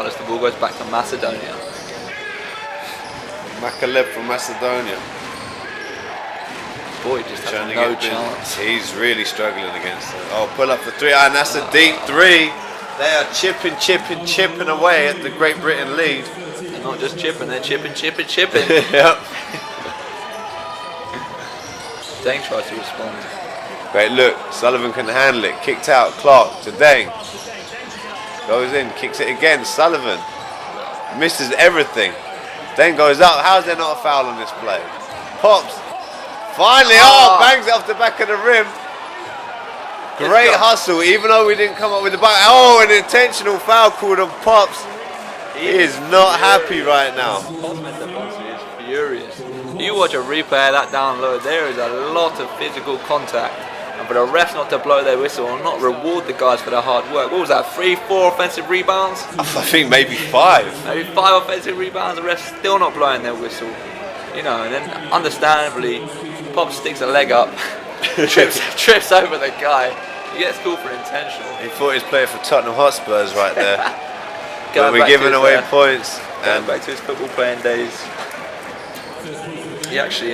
regardless, the ball goes back to Macedonia. Makaleb from Macedonia. Boy, just has no chance. He's really struggling against it. Oh, pull up for three, and that's a deep three. They are chipping away at the Great Britain lead. They're not just chipping, they're chipping. Yep. Dane tries to respond. Great look, Sullivan can handle it. Kicked out, Clark to Dane. Goes in, kicks it again, Sullivan. Misses everything. Dane goes up. How's there not a foul on this play? Pops. Finally, bangs it off the back of the rim. Great hustle, even though we didn't come up with the back. Oh, an intentional foul called on Pops. He is not happy right now. Pops is furious. You watch a replay of that down low, there is a lot of physical contact. And for the refs not to blow their whistle and not reward the guys for their hard work. What was that, 3-4 offensive rebounds? I think maybe 5. Maybe 5 offensive rebounds, the refs still not blowing their whistle. You know, and then understandably, Pop sticks a leg up, trips over the guy. He gets called for intentional. He thought he was playing for Tottenham Hotspurs right there. But we're giving away points. Going back to his football playing days. He actually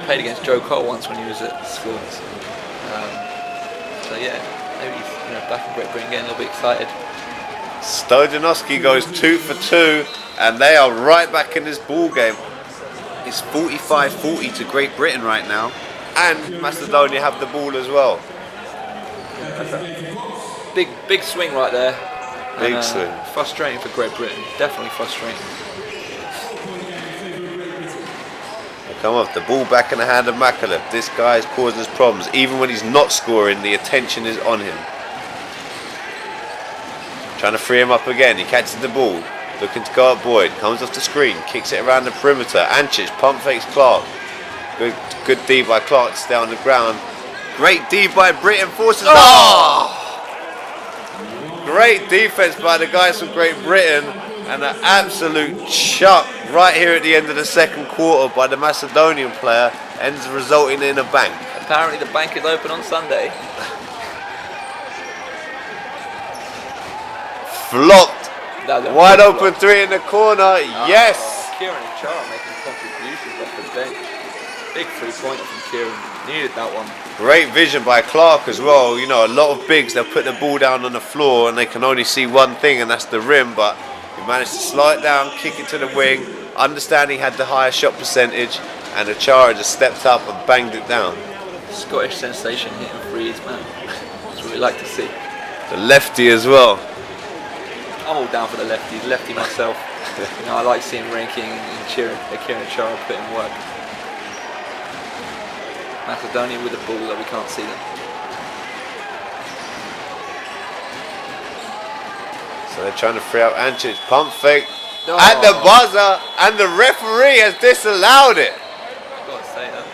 played against Joe Cole once when he was at school. So yeah, maybe he's back in Great Britain getting a little bit excited. Stojanowski goes 2 for 2, and they are right back in this ball game. It's 45-40 to Great Britain right now, and Macedonia have the ball as well. Big swing right there. Big swing. Frustrating for Great Britain. Definitely frustrating. Come off, the ball back in the hand of Makaleb. This guy is causing us problems. Even when he's not scoring, the attention is on him. Trying to free him up again. He catches the ball. Looking to go up Boyd. Comes off the screen. Kicks it around the perimeter. Ančić pump fakes Clark. Good D by Clark to stay on the ground. Great D by Britain. Forces... Oh! Great defense by the guys from Great Britain. And an absolute chuck right here at the end of the second quarter by the Macedonian player ends resulting in a bank. Apparently the bank is open on Sunday. Flopped. Wide open three in the corner. Yes. Kieran and Char making contributions off the bench. Big 3-pointer from Kieran. Needed that one. Great vision by Clark as well. You know, a lot of bigs, they'll put the ball down on the floor and they can only see one thing, and that's the rim. But he managed to slide down, kick it to the wing, understand he had the higher shot percentage, and the Chara just stepped up and banged it down. Scottish sensation hitting threes, man. That's what we like to see. The lefty as well. I'm all down for the lefties, lefty myself. You know, I like seeing ranking and cheering Kieran Chara put in work. Macedonia with the ball that we can't see them. So they're trying to free up Ančić. Pump fake at the buzzer, and the referee has disallowed it. I've got to say that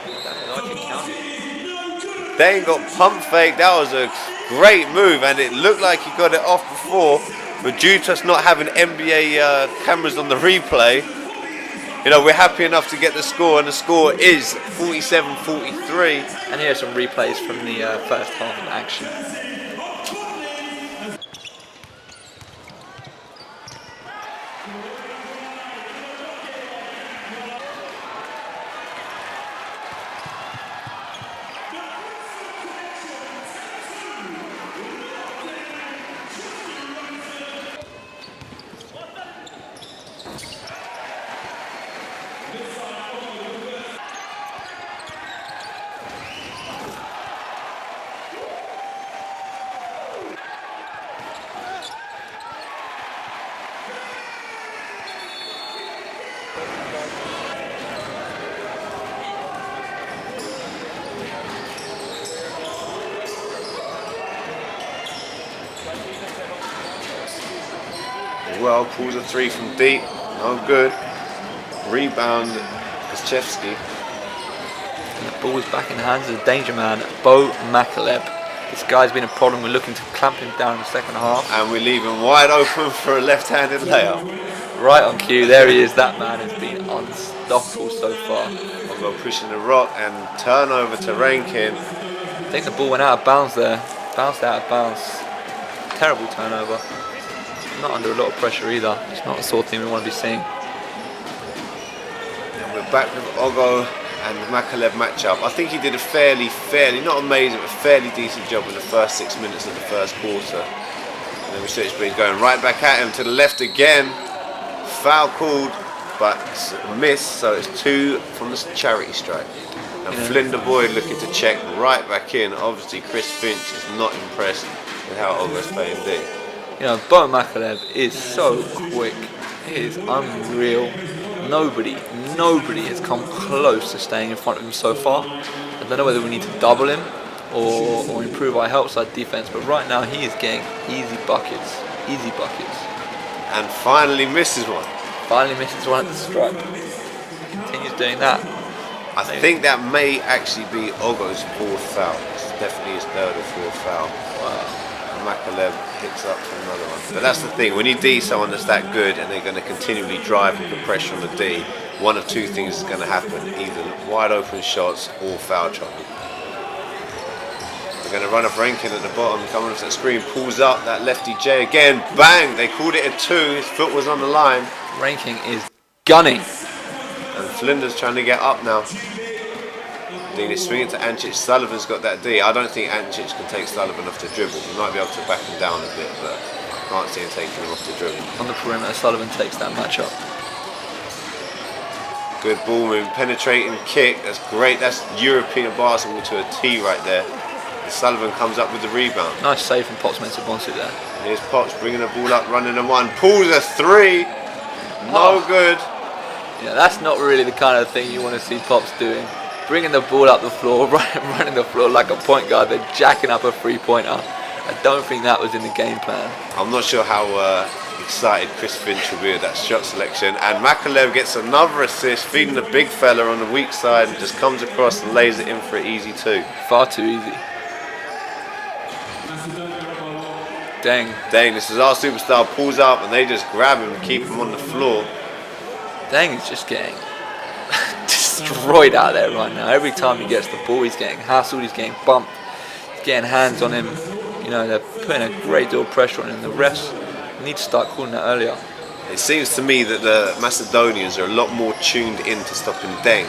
I can count. Dane got pump fake. That was a great move, and it looked like he got it off before, but due to us not having NBA cameras on the replay, you know, we're happy enough to get the score, and the score is 47-43. And here are some replays from the first half of action. Well, pulls a three from deep, no good. Rebound, Koszewski. And the ball's back in the hands of the danger man, Bo Makaleb. This guy's been a problem. We're looking to clamp him down in the second half. And we leave him wide open for a left-handed layup. Right on cue, there he is. That man has been unstoppable so far. We'll go pushing the rock and turnover to Rankin. I think the ball went out of bounds there. Bounced out of bounds. Terrible turnover. not under a lot of pressure either. It's not the sort of thing we want to be seeing. And we're back with Ogo and Makalev matchup. I think he did a fairly, not amazing, but fairly decent job in the first 6 minutes of the first quarter. And then we see he's going right back at him to the left again. Foul called, but it's a miss, so it's 2 from the charity strike. And Flinder Boyd looking to check right back in. Obviously, Chris Finch is not impressed with how Ogo's playing D. Bo Makalev is so quick. It is unreal. Nobody has come close to staying in front of him so far. I don't know whether we need to double him or improve our help side defense, but right now he is getting easy buckets. And finally misses one. Finally misses one at the stripe. Continues doing that. I think that may actually be Ogo's 4th foul. It's definitely his 3rd or 4th foul. Wow. Makalev hits up for another one. But that's the thing, when you D someone that's that good and they're going to continually drive and put pressure on the D, one of two things is going to happen, either wide open shots or foul trouble. They're going to run up Rankin at the bottom, coming off that screen, pulls up, that lefty J again, bang, they called it a 2, his foot was on the line. Rankin is gunning. And Flinder's trying to get up now. He's swinging to Ancic. Sullivan's got that D. I don't think Ancic can take Sullivan off the dribble. He might be able to back him down a bit, but I can't see him taking him off the dribble. On the perimeter, Sullivan takes that matchup. Good ball move, penetrating kick. That's great. That's European basketball to a T right there. And Sullivan comes up with the rebound. Nice save from Potts Mensah there. And here's Potts bringing the ball up, running a 1. Pulls a 3. No good. Yeah, that's not really the kind of thing you want to see Potts doing. Bringing the ball up the floor, running the floor like a point guard, then jacking up a 3-pointer. I don't think that was in the game plan. I'm not sure how excited Chris Finch will be with that shot selection. And Makalev gets another assist, feeding the big fella on the weak side, and just comes across and lays it in for an easy 2. Far too easy. Dang, this is our superstar, pulls up and they just grab him and keep him on the floor. Dang is just getting destroyed out there right now. Every time he gets the ball, he's getting hassled, he's getting bumped, he's getting hands on him. They're putting a great deal of pressure on him. The refs need to start calling that earlier. It seems to me that the Macedonians are a lot more tuned in to stopping Deng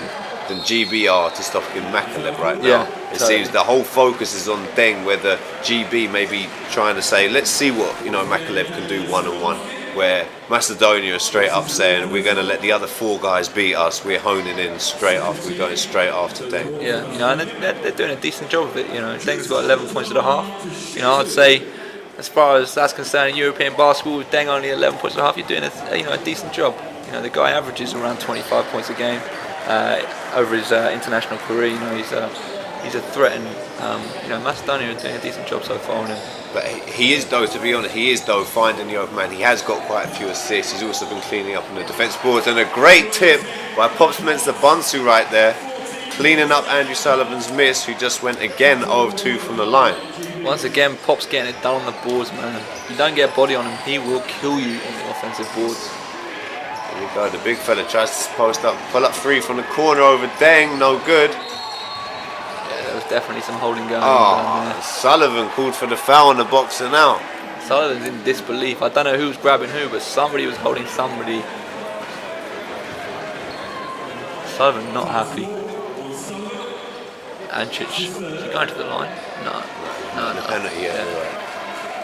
than GB are to stopping Makalev right now. It seems the whole focus is on Deng, where the GB may be trying to say, let's see what Makalev can do one-on-one. Where Macedonia is straight up saying, we're going to let the other 4 guys beat us, we're honing in straight after, we're going straight after Deng. Yeah, and they're doing a decent job of it. Deng's got 11 points at a half. I'd say, as far as that's concerned in European basketball, with Deng only 11 points at a half, you're doing a decent job. The guy averages around 25 points a game over his international career. He's a threat, and Macedonia are doing a decent job so far on him. But he is, though, to be honest, finding the open man. He has got quite a few assists. He's also been cleaning up on the defence boards. And a great tip by Potts Mensah Bonsu right there, cleaning up Andrew Sullivan's miss, who just went again 0-2 from the line. Once again, Pop's getting it done on the boards, man. If you don't get a body on him, he will kill you on the offensive boards. Here we go, the big fella tries to post up, pull up 3 from the corner over Deng, no good. There was definitely some holding going on there. Sullivan called for the foul on the boxer now. Sullivan's in disbelief. I don't know who's grabbing who, but somebody was holding somebody. Sullivan not happy. Ancic, is he going to the line? No. Penalty, yeah. Right.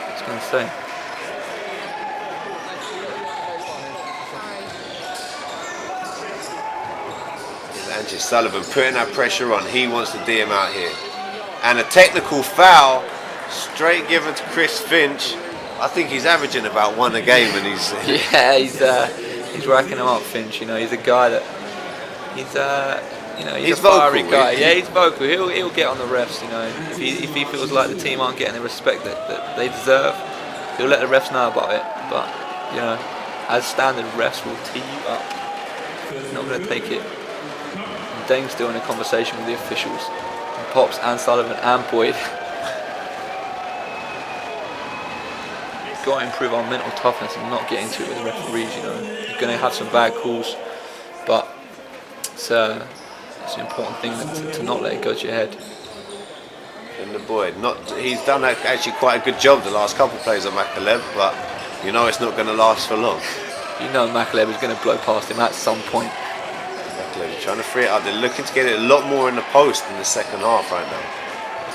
I was going to say. Ancic Sullivan putting that pressure on. He wants to D him out here. And a technical foul, straight given to Chris Finch. I think he's averaging about 1 a game, and he's he's racking them up. Finch, he's a guy that he's a fiery vocal, guy. Yeah, he's vocal. He'll get on the refs. If he feels like the team aren't getting the respect that they deserve, he'll let the refs know about it. But as standard, refs will tee you up. He's not going to take it. And Deng's still in a conversation with the officials, and Pops and Sullivan and Boyd. Got to improve our mental toughness and not get into it with the referees. You're going to have some bad calls, but it's an important thing to not let it go to your head. And the Boyd, he's done actually quite a good job the last couple of plays on Makalev, but You know it's not going to last for long. You know Makalev is going to blow past him at some point. Trying to free it up. They're looking to get it a lot more in the post in the second half right now.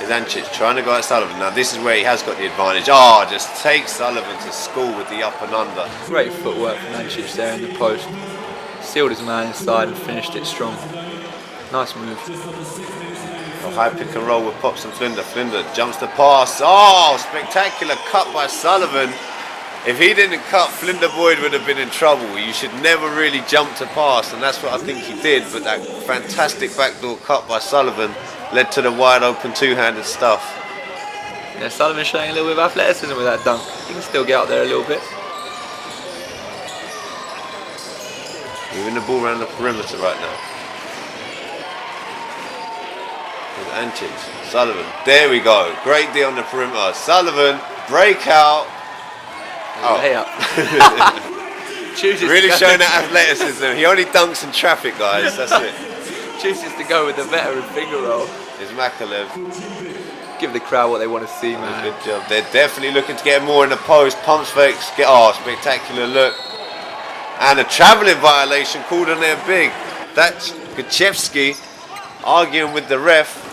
Is Ancic trying to go at Sullivan. Now this is where he has got the advantage. Just takes Sullivan to school with the up and under. Great footwork from Ancic there in the post. Sealed his man inside and finished it strong. Nice move. A high pick and roll with Pops and Flinder. Flinder jumps the pass. Spectacular cut by Sullivan. If he didn't cut, Flinder Boyd would have been in trouble. You should never really jump to pass, and that's what I think he did. But that fantastic backdoor cut by Sullivan led to the wide open two-handed stuff. Yeah, Sullivan showing a little bit of athleticism with that dunk. He can still get out there a little bit. Moving the ball around the perimeter right now. With Ancic, Sullivan. There we go. Great D on the perimeter. Sullivan, breakout. Really showing that athleticism. He only dunks in traffic, guys. That's it. Chooses to go with the veteran finger roll. It's Makalev. Give the crowd what they want to see, man. Good job. They're definitely looking to get more in the post. Pumps fakes. Spectacular look. And a travelling violation called on their big. That's Gachevsky arguing with the ref.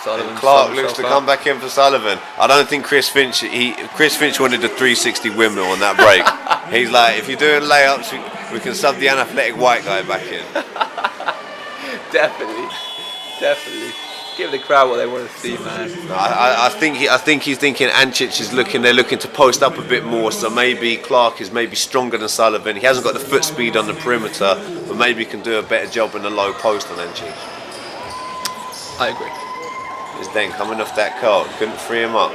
Sullivan and Clark looks to come back in for Sullivan. I don't think Chris Finch wanted the 360 windmill on that break. He's like, if you're doing layups, we can sub the unathletic white guy back in. Definitely. Give the crowd what they want to see, man. I think he's thinking Ancic is they're looking to post up a bit more, so maybe Clark is maybe stronger than Sullivan. He hasn't got the foot speed on the perimeter, but maybe he can do a better job in the low post on Ancic. I agree. It's then coming off that card, couldn't free him up.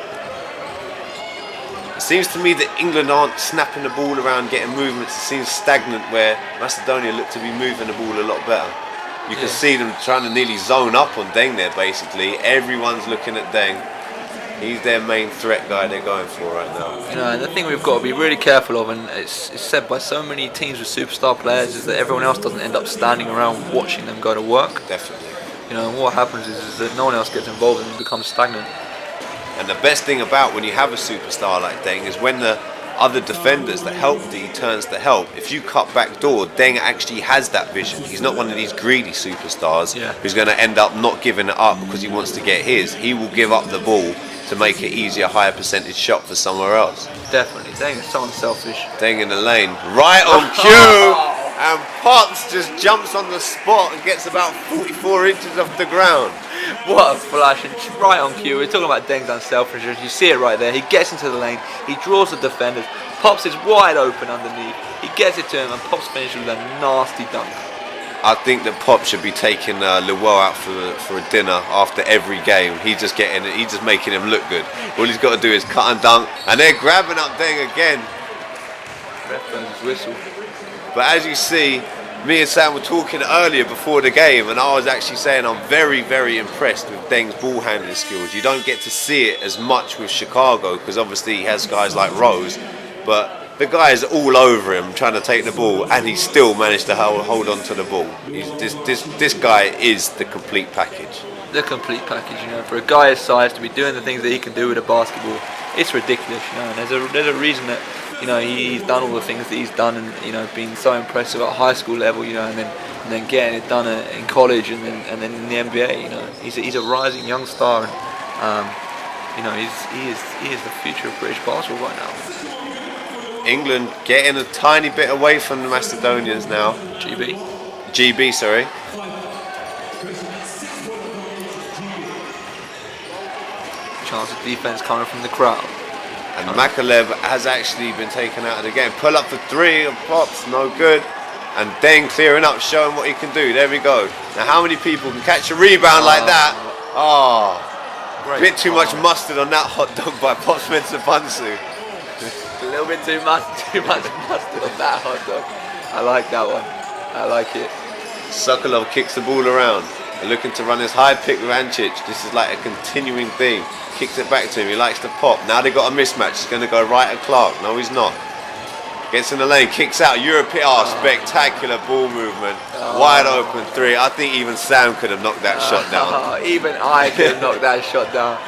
It seems to me that England aren't snapping the ball around, getting movements. It seems stagnant, where Macedonia look to be moving the ball a lot better. You can see them trying to nearly zone up on Deng there, basically. Everyone's looking at Deng. He's their main threat guy they're going for right now. You know, and the thing we've got to be really careful of, and it's said by so many teams with superstar players, is that everyone else doesn't end up standing around watching them go to work. Definitely. You know, and what happens is that no one else gets involved and it becomes stagnant. And the best thing about when you have a superstar like Deng is when the other defenders that help D turns to help. If you cut back door, Deng actually has that vision. He's not one of these greedy superstars who's going to end up not giving it up because he wants to get his. He will give up the ball to make it easier, higher percentage shot for somewhere else. Definitely. Deng is so unselfish. Deng in the lane, right on cue. And Pops just jumps on the spot and gets about 44 inches off the ground. What a flash, and right on cue. We're talking about Deng's unselfishness. You see it right there. He gets into the lane, he draws the defenders, Pops is wide open underneath. He gets it to him and Pops finishes with a nasty dunk. I think that Pop should be taking Lewell out for a dinner after every game. He's just making him look good. All he's got to do is cut and dunk, and they're grabbing up Deng again. Ref blows his whistle. But as you see, me and Sam were talking earlier before the game, and I was actually saying I'm very, very impressed with Deng's ball handling skills. You don't get to see it as much with Chicago because obviously he has guys like Rose, but the guy is all over him trying to take the ball, and he still managed to hold on to the ball. This guy is the complete package. The complete package, you know, for a guy his size to be doing the things that he can do with a basketball, it's ridiculous, you know. And there's a reason that, you know, he's done all the things that he's done, and, you know, been so impressive at high school level, you know, and then getting it done in college, and then in the NBA, you know. He's a rising young star, and you know, he is the future of British basketball right now. England getting a tiny bit away from the Macedonians now. GB, sorry. Chance of defense coming from the crowd. And Makalev has actually been taken out of the game. Pull up for three of Pops, no good. And Deng clearing up, showing what he can do. There we go. Now how many people can catch a rebound like that? A bit too much mustard on that hot dog by Pop Spencer Bunsu. A little bit too much mustard on that hot dog. I like that one. I like it. Sokolov kicks the ball around. They're looking to run his high pick with Ancic. This is like a continuing theme. Kicks it back to him. He likes to pop. Now they've got a mismatch. He's going to go right at Clark. No, he's not. Gets in the lane. Kicks out. European. Spectacular ball movement. Wide open three. I think even Sam could have knocked that shot down. Even I could have knocked that shot down.